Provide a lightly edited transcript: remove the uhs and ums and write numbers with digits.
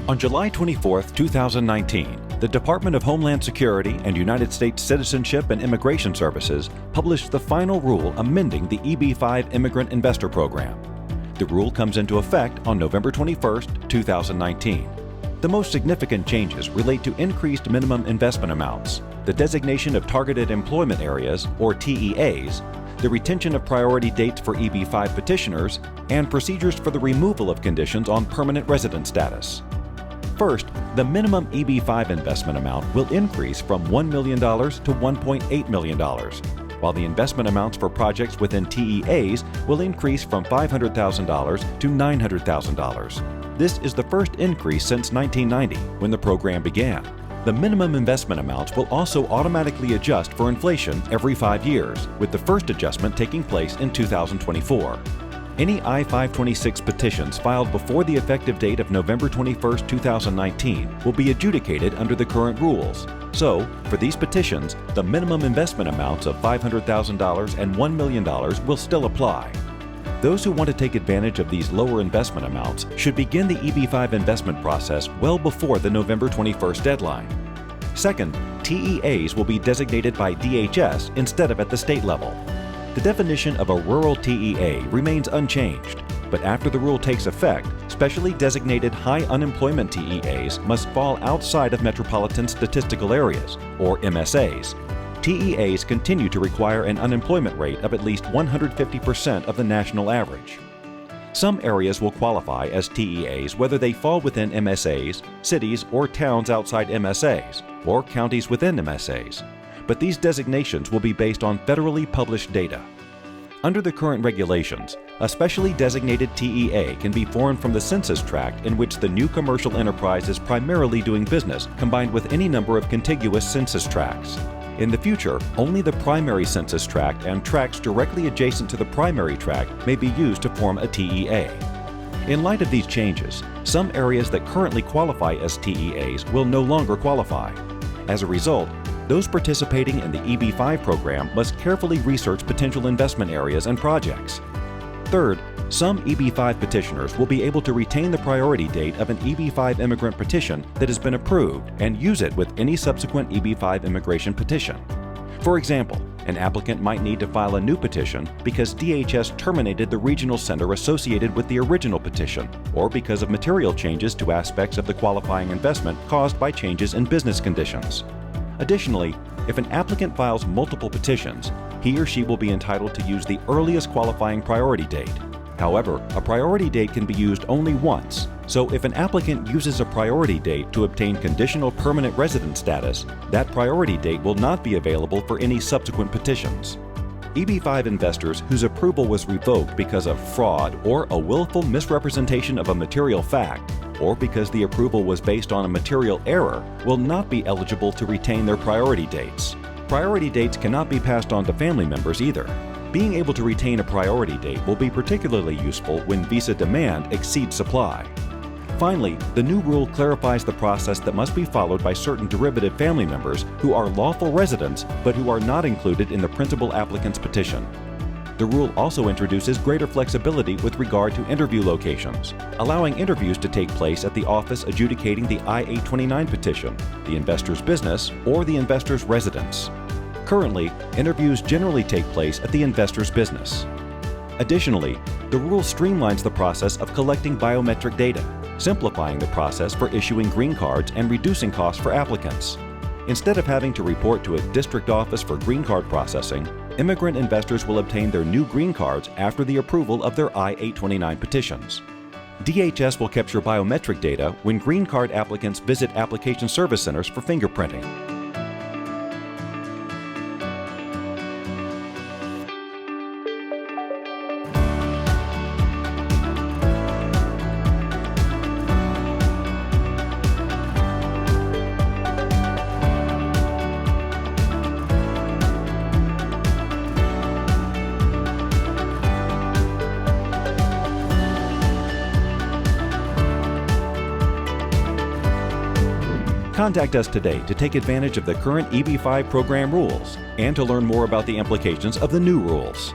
On July 24, 2019, the Department of Homeland Security and United States Citizenship and Immigration Services published the final rule amending the EB-5 Immigrant Investor Program. The rule comes into effect on November 21, 2019. The most significant changes relate to increased minimum investment amounts, the designation of targeted employment areas, or TEAs, the retention of priority dates for EB-5 petitioners, and procedures for the removal of conditions on permanent resident status. First, the minimum EB-5 investment amount will increase from $1 million to $1.8 million, while the investment amounts for projects within TEAs will increase from $500,000 to $900,000. This is the first increase since 1990, when the program began. The minimum investment amounts will also automatically adjust for inflation every 5 years, with the first adjustment taking place in 2024. Any I-526 petitions filed before the effective date of November 21, 2019 will be adjudicated under the current rules. So, for these petitions, the minimum investment amounts of $500,000 and $1 million will still apply. Those who want to take advantage of these lower investment amounts should begin the EB-5 investment process well before the November 21st deadline. Second, TEAs will be designated by DHS instead of at the state level. The definition of a rural TEA remains unchanged, but after the rule takes effect, specially designated high unemployment TEAs must fall outside of metropolitan statistical areas, or MSAs. TEAs continue to require an unemployment rate of at least 150% of the national average. Some areas will qualify as TEAs whether they fall within MSAs, cities or towns outside MSAs, or counties within MSAs. But these designations will be based on federally published data. Under the current regulations, a specially designated TEA can be formed from the census tract in which the new commercial enterprise is primarily doing business, combined with any number of contiguous census tracts. In the future, only the primary census tract and tracts directly adjacent to the primary tract may be used to form a TEA. In light of these changes, some areas that currently qualify as TEAs will no longer qualify. As a result, those participating in the EB-5 program must carefully research potential investment areas and projects. Third, some EB-5 petitioners will be able to retain the priority date of an EB-5 immigrant petition that has been approved and use it with any subsequent EB-5 immigration petition. For example, an applicant might need to file a new petition because DHS terminated the regional center associated with the original petition, or because of material changes to aspects of the qualifying investment caused by changes in business conditions. Additionally, if an applicant files multiple petitions, he or she will be entitled to use the earliest qualifying priority date. However, a priority date can be used only once, so if an applicant uses a priority date to obtain conditional permanent resident status, that priority date will not be available for any subsequent petitions. EB-5 investors whose approval was revoked because of fraud or a willful misrepresentation of a material fact, or because the approval was based on a material error, will not be eligible to retain their priority dates. Priority dates cannot be passed on to family members either. Being able to retain a priority date will be particularly useful when visa demand exceeds supply. Finally, the new rule clarifies the process that must be followed by certain derivative family members who are lawful residents but who are not included in the principal applicant's petition. The rule also introduces greater flexibility with regard to interview locations, allowing interviews to take place at the office adjudicating the I-829 petition, the investor's business, or the investor's residence. Currently, interviews generally take place at the investor's business. Additionally, the rule streamlines the process of collecting biometric data, simplifying the process for issuing green cards and reducing costs for applicants. Instead of having to report to a district office for green card processing, immigrant investors will obtain their new green cards after the approval of their I-829 petitions. DHS will capture biometric data when green card applicants visit application service centers for fingerprinting. Contact us today to take advantage of the current EB-5 program rules and to learn more about the implications of the new rules.